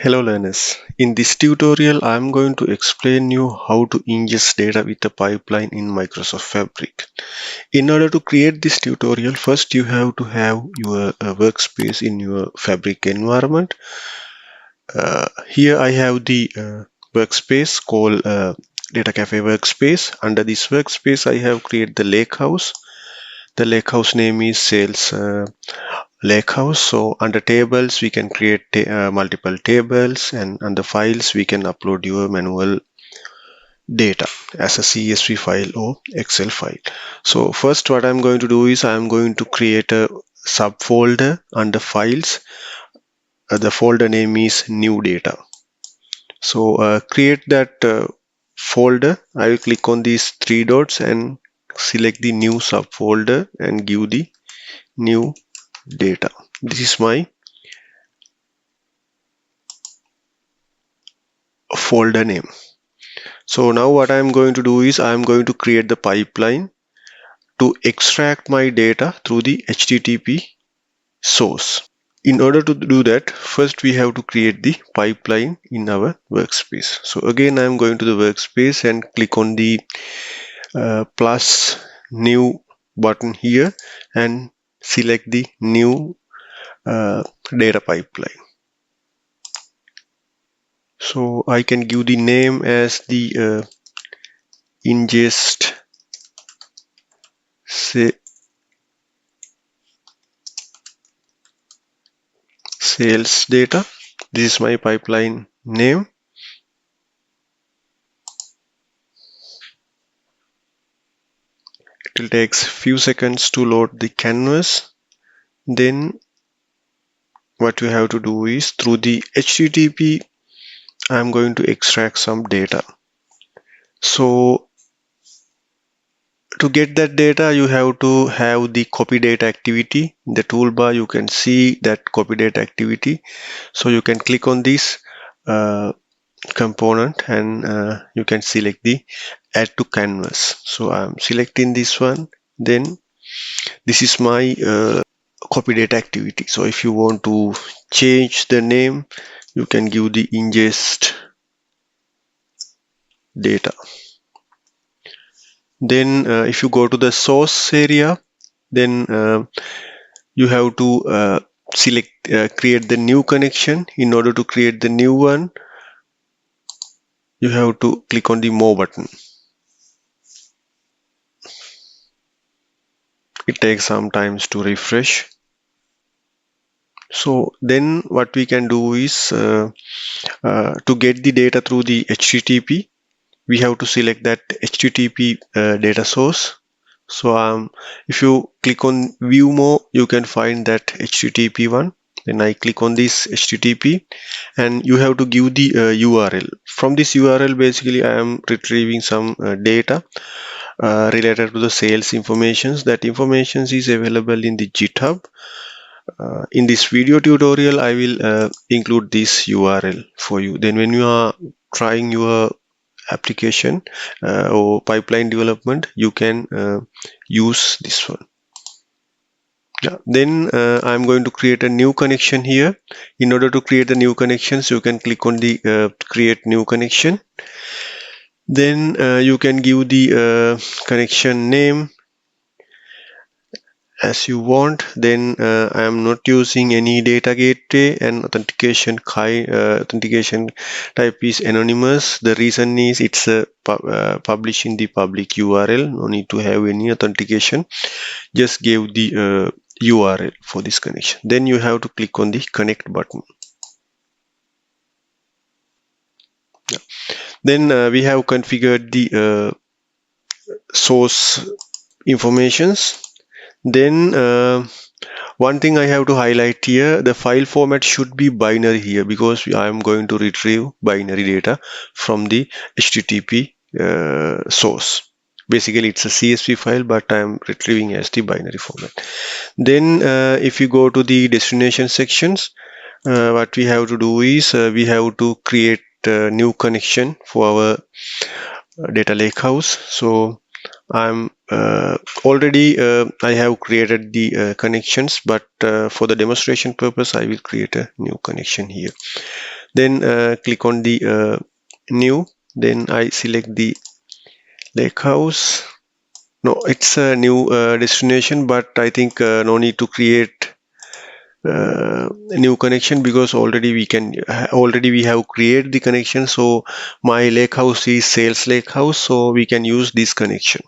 Hello learners, in this tutorial I am going to explain you how to ingest data with a pipeline in Microsoft Fabric. In order to create this tutorial, first you have to have your workspace in your Fabric environment. Here I have the workspace called Data Cafe workspace. Under this workspace I have created the lakehouse. The lakehouse name is sales lakehouse. So under tables we can create multiple tables, and under files we can upload your manual data as a CSV file or Excel file. So first what I'm going to do is I'm going to create a subfolder under files. The folder name is new data. So create that folder. I will click on these three dots and select the new subfolder and give the new data. This is my folder name. So now what I'm going to do is I'm going to create the pipeline to extract my data through the HTTP source. In order to do that, first we have to create the pipeline in our workspace. So again, I'm going to the workspace and click on the plus new button here and select the new data pipeline. So I can give the name as the ingest sales data. This is my pipeline name. It will take few seconds to load the canvas. Then what you have to do is through the HTTP I'm going to extract some data. So to get that data you have to have the copy data activity. In the toolbar you can see that copy data activity. So you can click on this component and you can select the add to canvas. So I'm selecting this one. Then this is my copy data activity. So if you want to change the name, you can give the ingest data. Then if you go to the source area, then you have to select create the new connection. In order to create the new one, you have to click on the more button. It takes some time to refresh. So then what we can do is to get the data through the HTTP, we have to select that HTTP data source. So if you click on view more, you can find that HTTP one. Then I click on this HTTP and you have to give the URL. From this URL basically I am retrieving some data related to the sales informations. That information is available in the GitHub. In this video tutorial I will include this URL for you. Then when you are trying your application or pipeline development, you can use this one. Yeah. Then I'm going to create a new connection here. In order to create the new connections, you can click on the create new connection. Then you can give the connection name as you want. Then I am not using any data gateway, and authentication type is anonymous. The reason is it's published in the public URL. No need to have any authentication. Just give the URL for this connection. Then you have to click on the connect button. Yeah. Then we have configured the source informations. Then one thing I have to highlight here, the file format should be binary here, because I am going to retrieve binary data from the HTTP source. Basically it's a CSV file, but I am retrieving as the binary format. Then if you go to the destination sections, what we have to do is we have to create a new connection for our data lakehouse. So I'm already I have created the connections, but for the demonstration purpose I will create a new connection here. Then click on the new. Then I select the lake house. No, it's a new destination, but I think no need to create a new connection, because already we have created the connection. So my lake house is sales lake house, so we can use this connection.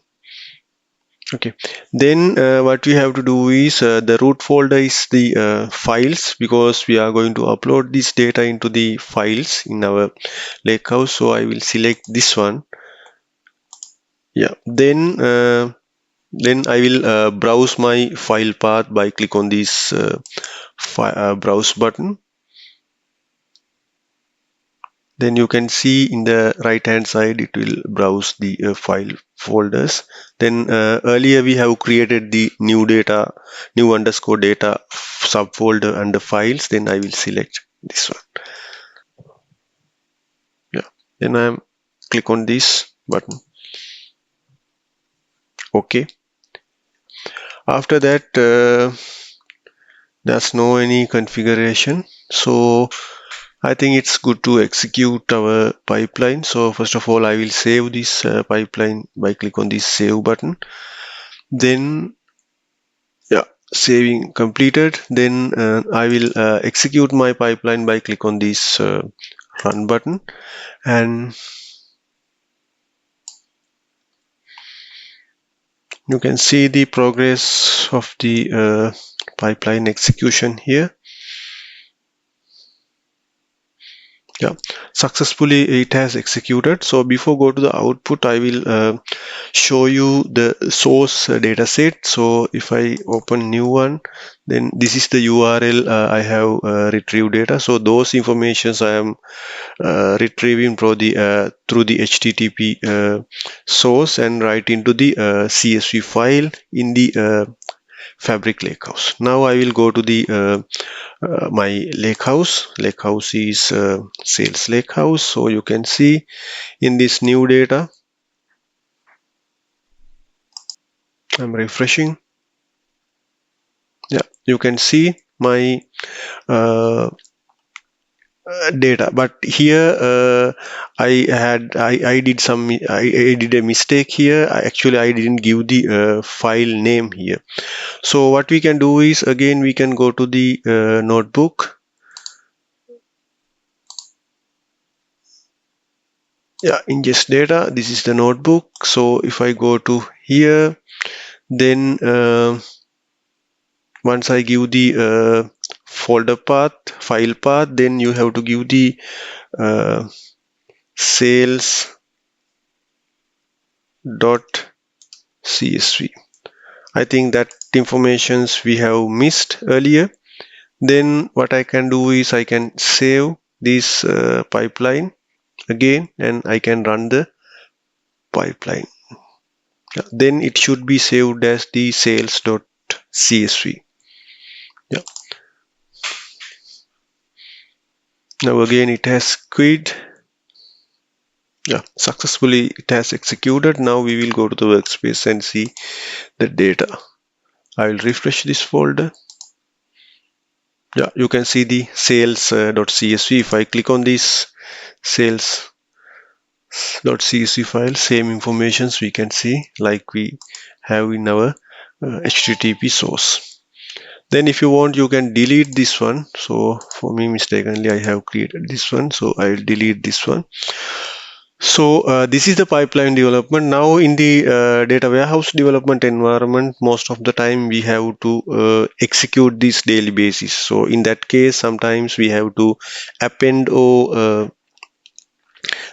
Okay, then what we have to do is the root folder is the files, because we are going to upload this data into the files in our lakehouse. So I will select this one. Yeah, then I will browse my file path by click on this browse button. Then you can see in the right hand side it will browse the file folders. Then earlier we have created the new underscore data subfolder under files. Then I will select this one. Yeah, then I am click on this button. Okay, after that there's no any configuration, so I think it's good to execute our pipeline. So first of all, I will save this pipeline by click on this save button. Then yeah, saving completed. Then I will execute my pipeline by click on this run button, and you can see the progress of the pipeline execution here. Yeah, successfully it has executed. So before go to the output, I will show you the source data set. So if I open new one, then this is the URL I have retrieved data. So those informations I am retrieving through the HTTP source and write into the CSV file in the Fabric Lakehouse. Now I will go to the my lakehouse. Lakehouse is sales lakehouse. So you can see in this new data, I'm refreshing. Yeah, you can see my uh, data, but here I did a mistake here. Actually I didn't give the file name here. So what we can do is, again we can go to the notebook. Yeah, ingest data, this is the notebook. So if I go to here, then once I give the folder path, file path, then you have to give the sales dot csv. I think that informations we have missed earlier. Then what I can do is I can save this pipeline again, and I can run the pipeline. Yeah, then it should be saved as the sales.csv. Yeah. Now again it has quit. Yeah, successfully it has executed. Now we will go to the workspace and see the data. I will refresh this folder. Yeah, you can see the sales.csv. If I click on this sales.csv file, same informations we can see like we have in our HTTP source. Then if you want, you can delete this one. So for me mistakenly I have created this one, so I will delete this one. So this is the pipeline development. Now in the data warehouse development environment, most of the time we have to execute this daily basis. So in that case, sometimes we have to append or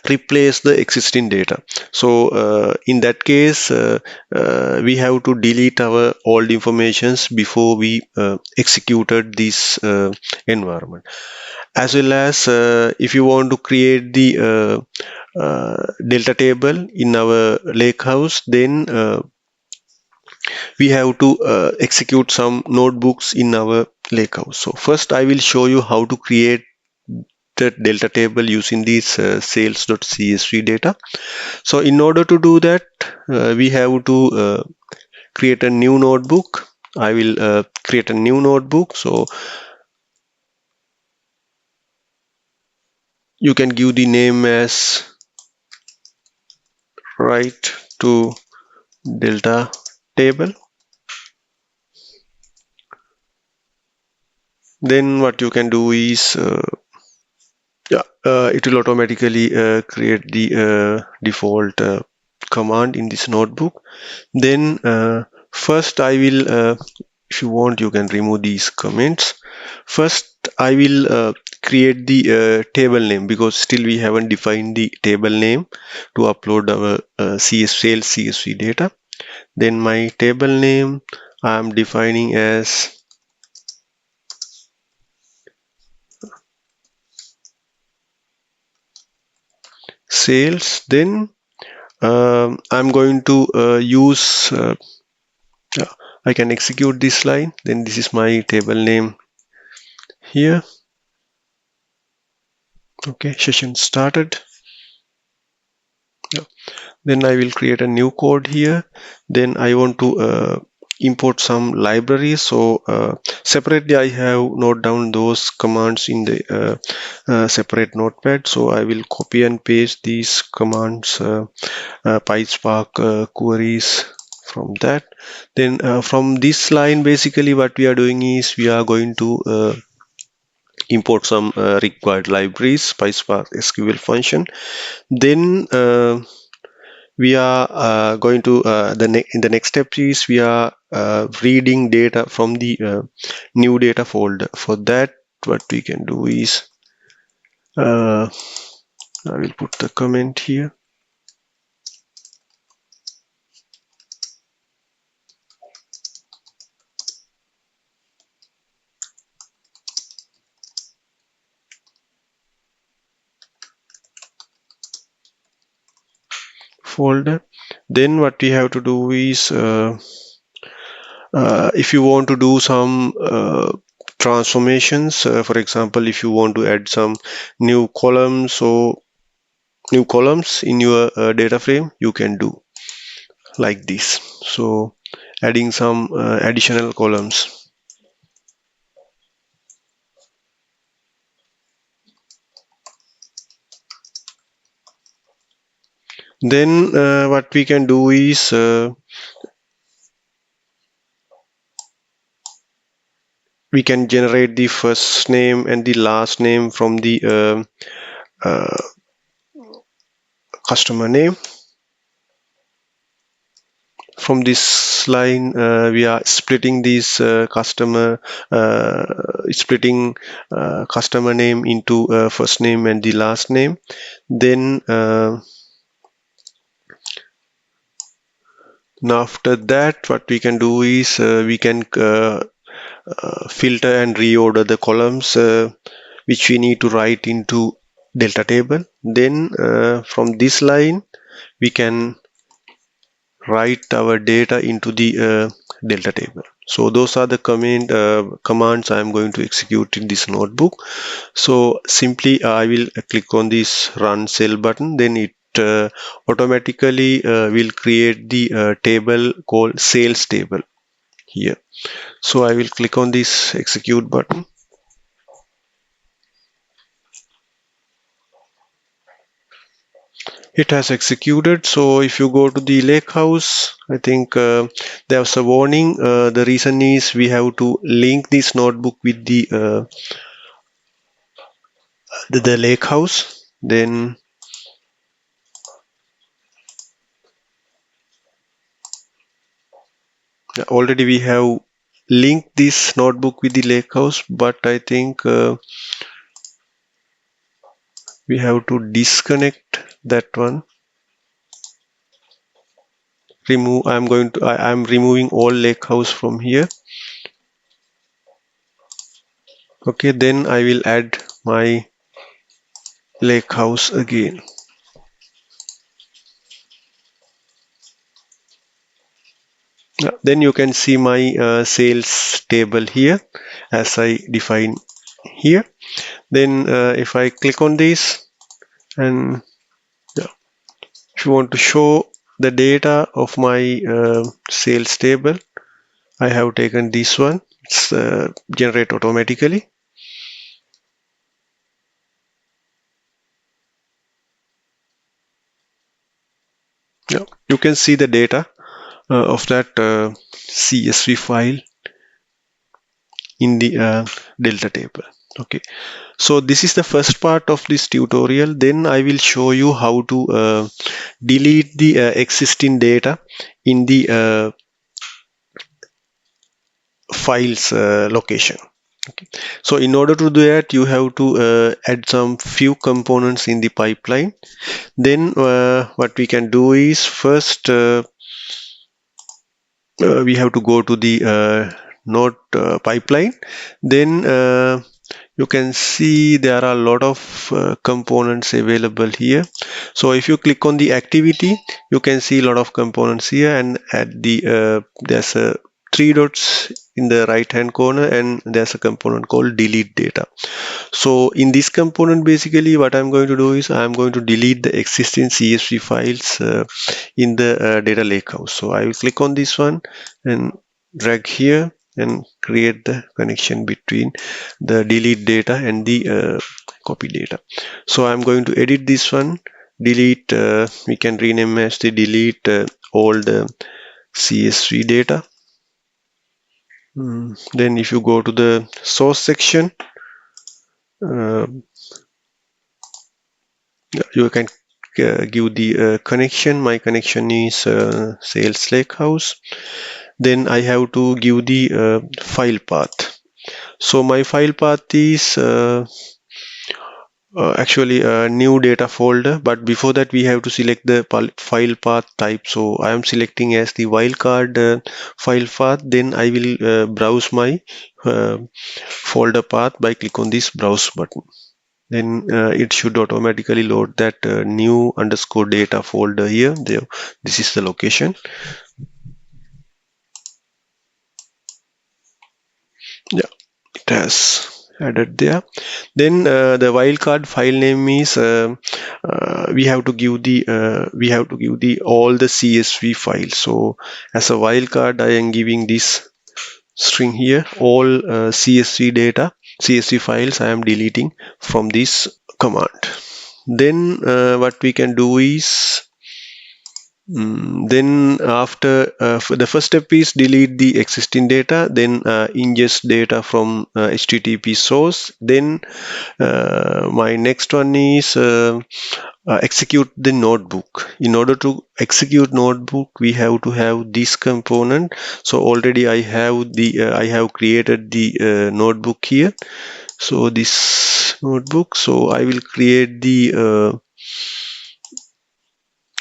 replace the existing data. So in that case, we have to delete our old informations before we executed this environment. As well as if you want to create the delta table in our lakehouse, then we have to execute some notebooks in our lakehouse. So first I will show you how to create the delta table using this sales.csv data. So in order to do that, we have to create a new notebook. I will create a new notebook. So you can give the name as write to delta table. Then what you can do is it will automatically create the default command in this notebook. Then first I will if you want you can remove these comments. First I will create the table name, because still we haven't defined the table name to upload our sales CSV data. Then my table name I am defining as sales. Then I'm going to use I can execute this line. Then this is my table name here. Okay, session started. Yeah. Then I will create a new code here. Then I want to import some libraries. So separately I have note down those commands in the separate notepad. So I will copy and paste these commands, PySpark queries from that. Then from this line, basically what we are doing is we are going to import some required libraries, PySpark SQL function. Then we are going to in the next step is we are reading data from the new data folder. For that, what we can do is I will put the comment here. Folder. Then what we have to do is if you want to do some transformations, for example, if you want to add some new columns or new columns in your data frame, you can do like this. So adding some additional columns. Then what we can do is we can generate the first name and the last name from the uh, customer name. From this line, we are splitting this splitting customer name into first name and the last name. Then now after that, what we can do is we can filter and reorder the columns which we need to write into delta table. Then from this line, we can write our data into the delta table. So those are the commands I am going to execute in this notebook. So simply I will click on this run cell button. Then it automatically will create the table called sales table here. So I will click on this execute button. It has executed. So if you go to the lake house, I think there's a warning. The reason is we have to link this notebook with the lake house. Then already we have linked this notebook with the lake house, but I think we have to disconnect that one. Remove. I'm removing all lake house from here. Okay, then I will add my lake house again. Then you can see my sales table here as I define here. Then if I click on this, and yeah, if you want to show the data of my sales table, I have taken this one. It's generate automatically. Yeah, you can see the data of that CSV file in the delta table. Okay, so this is the first part of this tutorial. Then I will show you how to delete the existing data in the files location. Okay. So in order to do that, you have to add some few components in the pipeline. Then what we can do is first we have to go to the node pipeline. Then you can see there are a lot of components available here. So if you click on the activity, you can see a lot of components here, and at the there's a three dots in the right hand corner, and there's a component called delete data. So in this component, basically what I'm going to do is I'm going to delete the existing CSV files in the data lakehouse. So I will click on this one and drag here and create the connection between the delete data and the copy data. So I'm going to edit this one, delete, we can rename as the delete all the CSV data. Then if you go to the source section, uh, you can give the connection. My connection is sales lakehouse. Then I have to give the file path. So my file path is actually a new data folder, but before that we have to select the file path type. So I am selecting as the wildcard file path. Then I will browse my folder path by click on this browse button. Then it should automatically load that new underscore data folder here. There, this is the location. Yeah, it has added there. Then the wildcard file name is we have to give the all the CSV files. So as a wildcard, I am giving this string here, all CSV files I am deleting from this command. Then what we can do is then after the first step is delete the existing data, then ingest data from HTTP source. Then my next one is execute the notebook. In order to execute notebook, we have to have this component. So already I have created the notebook here. So this notebook, so I will create the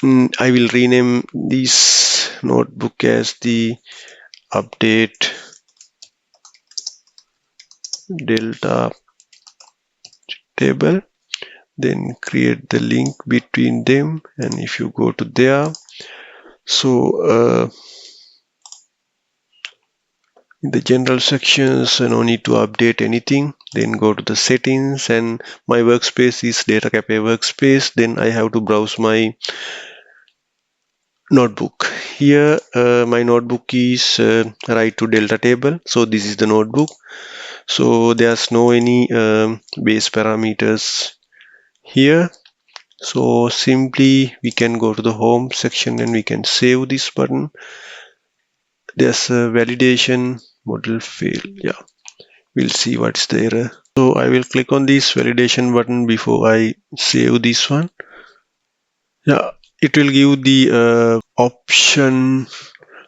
I will rename this notebook as the update delta table. Then create the link between them, and if you go to there, so in the general sections, no need to update anything. Then go to the settings, and my workspace is data cafe workspace. Then I have to browse my notebook. Here my notebook is write to delta table. So this is the notebook. So there's no any base parameters here. So simply we can go to the home section and we can save this button. There's a validation model fail. Yeah, we'll see what's the error. So I will click on this validation button before I save this one. Yeah, it will give the option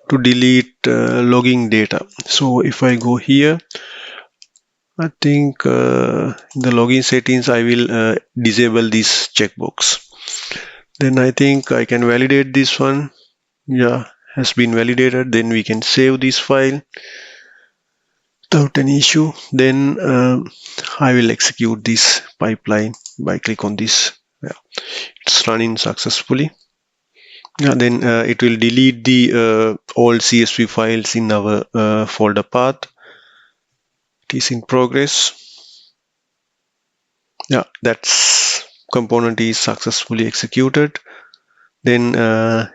to delete logging data. So if I go here, I think in the login settings I will disable this checkbox. Then I think I can validate this one. Yeah, has been validated. Then we can save this file without any issue. Then I will execute this pipeline by click on this. Yeah, it's running successfully. Yeah, then it will delete the old CSV files in our folder path. It is in progress. Yeah, that's component is successfully executed. Then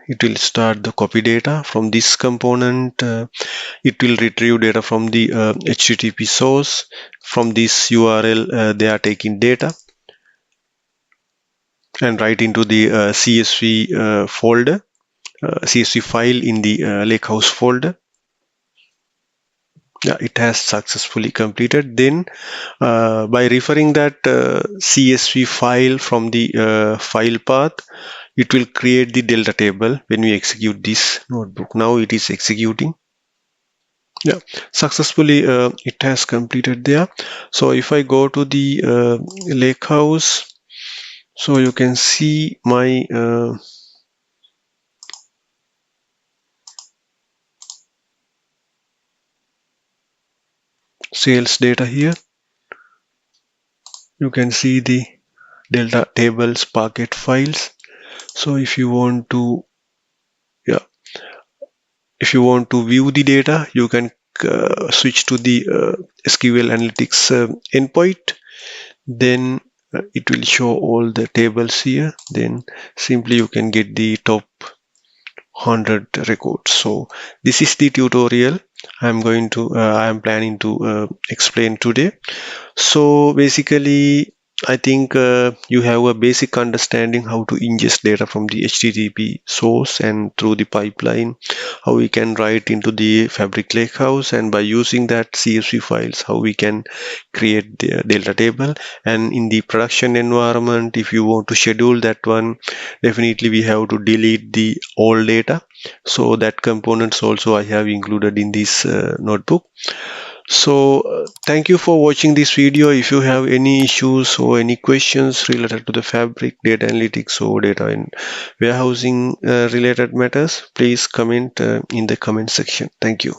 it will start the copy data from this component. It will retrieve data from the HTTP source. From this URL, they are taking data and write into the CSV folder. CSV file in the Lakehouse folder. Yeah, it has successfully completed. Then by referring that CSV file from the file path, it will create the delta table when we execute this notebook. Now it is executing. Yeah, successfully it has completed there. So if I go to the Lakehouse, so you can see my sales data here. You can see the delta tables Parquet files. So if you want to, yeah, if you want to view the data, you can switch to the SQL Analytics endpoint. Then it will show all the tables here. Then simply you can get the top 100 records. So this is the tutorial I'm planning to explain today. So basically, I think you have a basic understanding how to ingest data from the HTTP source and through the pipeline, how we can write into the Fabric Lakehouse, and by using that CSV files, how we can create the delta table. And in the production environment, if you want to schedule that one, definitely we have to delete the old data. So that components also I have included in this notebook. So thank you for watching this video. If you have any issues or any questions related to the Fabric, data analytics, or data and warehousing related matters, please comment in the comment section. Thank you.